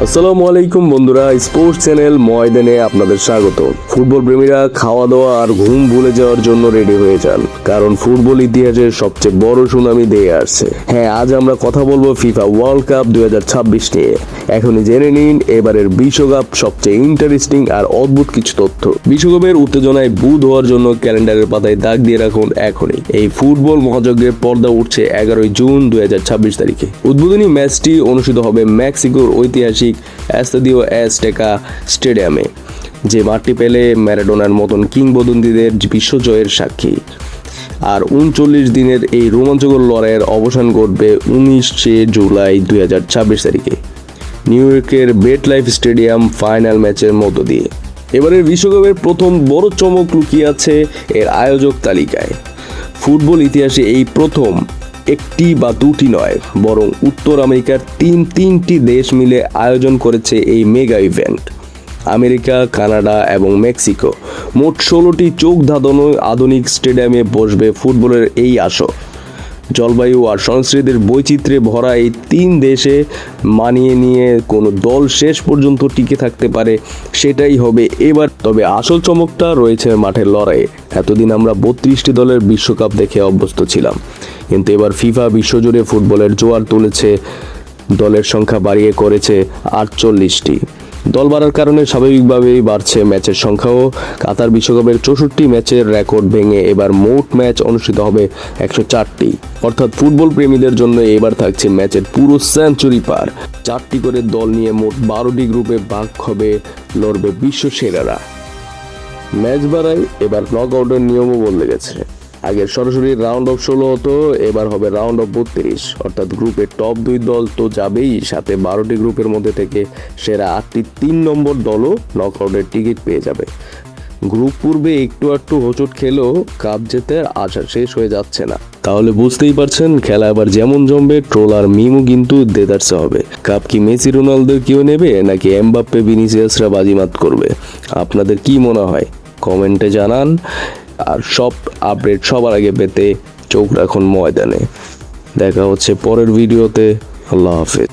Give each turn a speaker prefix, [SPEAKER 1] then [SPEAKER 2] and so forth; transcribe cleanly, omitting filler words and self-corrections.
[SPEAKER 1] আসসালামু আলাইকুম বন্ধুরা, স্পোর্টস চ্যানেল ময়দানে আপনাদের স্বাগত। ফুটবল প্রেমীরা খাওয়া দাওয়া আর ঘুম ভুলে যাওয়ার জন্য রেডি হয়ে যান, কারণ ফুটবল ইতিহাসের সবচেয়ে বড় সুনামি দিয়ে আসছে। হ্যাঁ, আজ আমরা কথা বলবো ফিফা ওয়ার্ল্ড কাপ 2026 নিয়ে। এখনই জেনে নিন এবারের বিশ্বকাপ সবচেয়ে ইন্টারেস্টিং আর অদ্ভুত কিছু তথ্য। বিশ্বকাপের উত্তেজনায় বুঁদ হওয়ার জন্য ক্যালেন্ডারের পাতায় দাগ দিয়ে রাখুন এখনই। এই ফুটবল মহাযজ্ঞের পর্দা উঠছে 11 জুন 2026 তারিখে। উদ্বোধনী ম্যাচটি অনুষ্ঠিত হবে মেক্সিকোর ঐতিহাসিক এস্তাদিও অ্যাজটেকা স্টেডিয়ামে, যে মাঠটি পেলে ম্যারাডোনার মতন কিংবদন্তিদের বিশ্বজয়ের সাক্ষী। আর 39 দিনের এই রোমাঞ্চকর লড়াইয়ের অবসান ঘটবে 19 জুলাই 2026 তারিখে নিউ ইয়র্কের বেটলাইফ স্টেডিয়াম ফাইনাল ম্যাচের মধ্য দিয়ে। এবারের বিশ্বকাপের প্রথম বড় চমক লুকিয়ে আছে এর আয়োজক তালিকায়। ফুটবল ইতিহাসে এই প্রথম একটি বা দুটি নয়, বরং উত্তর আমেরিকার তিনটি দেশ মিলে আয়োজন করেছে এই মেগা ইভেন্ট। আমেরিকা, কানাডা এবং মেক্সিকো। মোট 16টি চোখ ধাঁধানো আধুনিক স্টেডিয়ামে বসবে ফুটবলের এই আসর। জলবায়ু আর সংস্কৃতির বৈচিত্র্যে ভরা এই তিন দেশে মানিয়ে নিয়ে কোনো দল শেষ পর্যন্ত টিকে থাকতে পারে, সেটাই হবে এবার। তবে আসল চমকটা রয়েছে মাঠের লড়াইয়ে। এতদিন আমরা 32টি দলের বিশ্বকাপ দেখে অভ্যস্ত ছিলাম, কিন্তু এবার ফিফা বিশ্বজুড়ে ফুটবলের জোয়ার তুলেছে। দলের সংখ্যা বাড়িয়ে করেছে 48টি। দল বাড়ার কারণে স্বাভাবিকভাবেই বাড়ছে ম্যাচের সংখ্যাও। কাতার বিশ্বকাপের 64 ম্যাচের রেকর্ড ভেঙে এবার মোট ম্যাচ অনুষ্ঠিত হবে 104টি। অর্থাৎ ফুটবল প্রেমীদের জন্য এবার থাকছে ম্যাচের পুরো সেঞ্চুরি পার। 4টি করে দল নিয়ে মোট 12টি গ্রুপে ভাগ হবে, লড়বে বিশ্ব সেরারা। ম্যাচ বাড়ায় এবার নকআউটের নিয়মও বদলে গেছে। আগের সরাসরি রাউন্ড অফ 16 হতো, এবার হবে রাউন্ড অফ 32। অর্থাৎ গ্রুপের টপ 2 দল তো যাবেই, সাথে 12টি গ্রুপের মধ্যে থেকে সেরা 8টি 3 নম্বর দলও নকআউটের টিকিট পেয়ে যাবে। গ্রুপ পূর্বে একটু হোঁচট খেলেও কাপ জেতার আশা শেষ হয়ে যাচ্ছে না। তাহলে বুঝতেই পারছেন, খেলা এবার যেমন জমবে, ট্রোল আর মিমও কিন্তু দেদারসে হবে। কাপ কি মেসি রোনালদো কেউ নেবে, নাকি এমবাপ্পে ভিনিসিয়াসরা বাজিমাত করবে? আপনাদের কি মনে হয় কমেন্টে জানান। আর সব আপডেট সবার আগে পেতে চোখ রাখুন ময়দানে। দেখা হচ্ছে পরের ভিডিওতে। আল্লাহ হাফেজ।